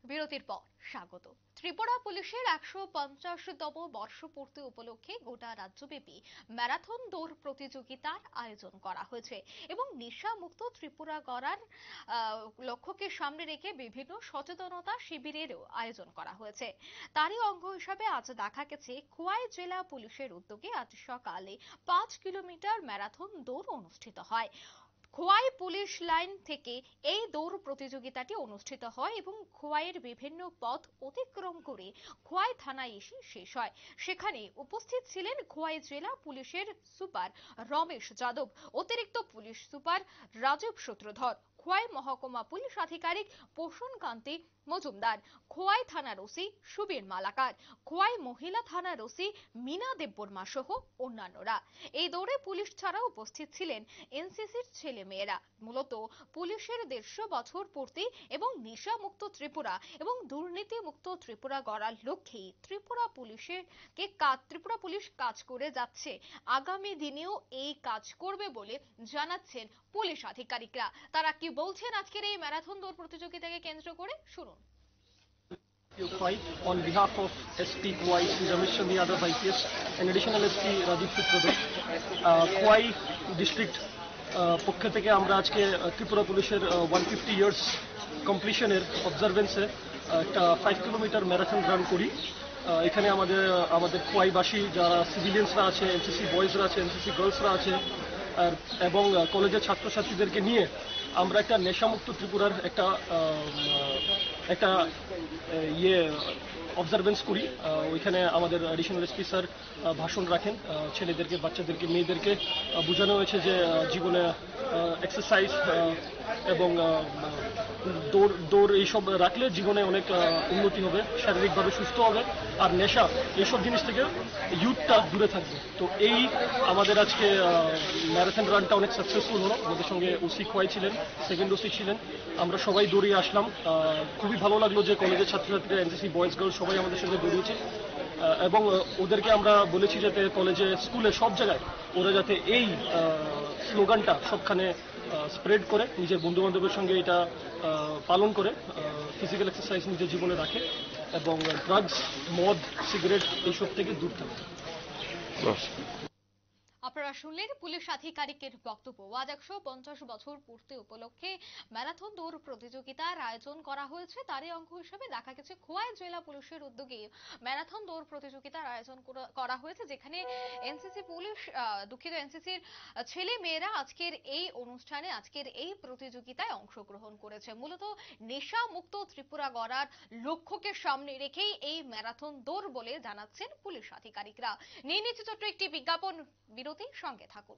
বিরতির পর স্বাগত। ত্রিপুরা পুলিশের ১৫০তম বর্ষপূর্তি উপলক্ষে গোটা রাজ্যব্যাপী ম্যারাথন দৌড় প্রতিযোগিতার আয়োজন করা হয়েছে এবং নেশামুক্ত ত্রিপুরা গড়ার লক্ষ্যকে সামনে রেখে বিভিন্ন সচেতনতা শিবিরেরও আয়োজন করা হয়েছে। তারই অঙ্গ হিসাবে আজ দেখা গেছে খোয়াই জেলা পুলিশের উদ্যোগে আজ সকালে ৫ কিলোমিটার ম্যারাথন দৌড় অনুষ্ঠিত হয়। খোয়াই পুলিশ লাইন থেকে এই দৌড় প্রতিযোগিতাটি অনুষ্ঠিত হয় এবং খোয়াইয়ের বিভিন্ন পথ অতিক্রম করে খোয়াই থানায় এসে শেষ হয়। সেখানে উপস্থিত ছিলেন খোয়াই জেলা পুলিশের সুপার রমেশ যাদব, অতিরিক্ত পুলিশ সুপার রাজীব সূত্রধর, খোয়াই মহকুমা পুলিশ আধিকারিক পোষণ কান্তি মজুমদার, খোয়াই থানার ওসি সুবীর মালাকার, খোয়াই মহিলা থানার ওসি মিনা দেববর্মা সহ অন্যান্যরা। এই দৌড়ে পুলিশ ছাড়াও উপস্থিত ছিলেন এনসিসির ছেলে মেয়েরা। মূলত পুলিশের ১৫০ বছর পূর্তি এবং নেশামুক্ত ত্রিপুরা এবং দুর্নীতিমুক্ত ত্রিপুরা গড়ার লক্ষ্যেই ত্রিপুরা পুলিশ কাজ করে যাচ্ছে। আগামী দিনেও এই কাজ করবে বলে জানাচ্ছেন পুলিশ আধিকারিকরা। তারা কি বলছেন আজকের এই ম্যারাথন দৌড় প্রতিযোগিতাকে কেন্দ্র করে, শুনুন। On behalf of SP Khwai, Sri Ramesh Chandra Yadav IPS, and additional SP Rajiv Sutrodar, Khwai district পক্ষ থেকে আমরা আজকে ত্রিপুরা পুলিশের 150 ইয়ার্স কমপ্লিশনের অবজারভেন্সে একটা 5 কিলোমিটার ম্যারাথন রান করি। এখানে আমাদের খোয়াইবাসী যারা সিভিলিয়ানসরা আছে, এনসিসি বয়েজরা আছে, এনসিসি গার্লসরা আছে এবং কলেজের ছাত্রছাত্রীদেরকে নিয়ে আমরা একটা নেশামুক্ত ত্রিপুরার একটা অবজারভেন্স করি। ওইখানে আমাদের অ্যাডিশনাল এসপি স্যার ভাষণ রাখেন। ছেলেদেরকে, বাচ্চাদেরকে, মেয়েদেরকে বোঝানো হয়েছে যে জীবনে এক্সারসাইজ এবং দৌড় এইসব রাখলে জীবনে অনেক উন্নতি হবে, শারীরিকভাবে সুস্থ হবে, আর নেশা এইসব জিনিস থেকে ইউথটা দূরে থাকবে। তো এই আমাদের আজকে ম্যারাথন রানটা অনেক সাকসেসফুল হলো। আমাদের সঙ্গে ওসি খোয়াই ছিলেন, সেকেন্ড ওসি ছিলেন, আমরা সবাই দৌড়িয়ে আসলাম। খুবই ভালো লাগলো যে কলেজের ছাত্রছাত্রীরা, এনসিসি বয়েজ গার্লস সবাই আমাদের সঙ্গে দৌড়িয়েছে এবং ওদেরকে আমরা বলেছি যাতে কলেজে, স্কুলে, সব জায়গায় ওরা যাতে এই স্লোগানটা সবখানে স্প্রেড করে, নিজের বন্ধু বান্ধবের সঙ্গে এটা পালন করে, ফিজিক্যাল এক্সারসাইজ নিজের জীবনে রাখে এবং ড্রাগস, মদ, সিগারেট এইসব থেকে দূর থাকে। আপনারা শুনলেন পুলিশ আধিকারিকের বক্তব্য। আজ ১৫০ বছর পূর্তি উপলক্ষে ম্যারাথন দৌড় প্রতিযোগিতার আয়োজন করা হয়েছে। তারই অঙ্গ হিসেবে দেখা গেছে খোয়াই জেলা পুলিশের উদ্যোগে ম্যারাথন দৌড় প্রতিযোগিতার আয়োজন করা হয়েছে, যেখানে এনসিসির ছেলে মেয়েরা আজকের এই অনুষ্ঠানে, আজকের এই প্রতিযোগিতায় অংশগ্রহণ করেছে। মূলত নেশা মুক্ত ত্রিপুরা গড়ার লক্ষ্যকে সামনে রেখেই এই ম্যারাথন দৌড় বলে জানাচ্ছেন পুলিশ আধিকারিকরা। নিয়ে নিচ্ছে ছোট্ট একটি বিজ্ঞাপন বিরতি, সঙ্গে থাকুন।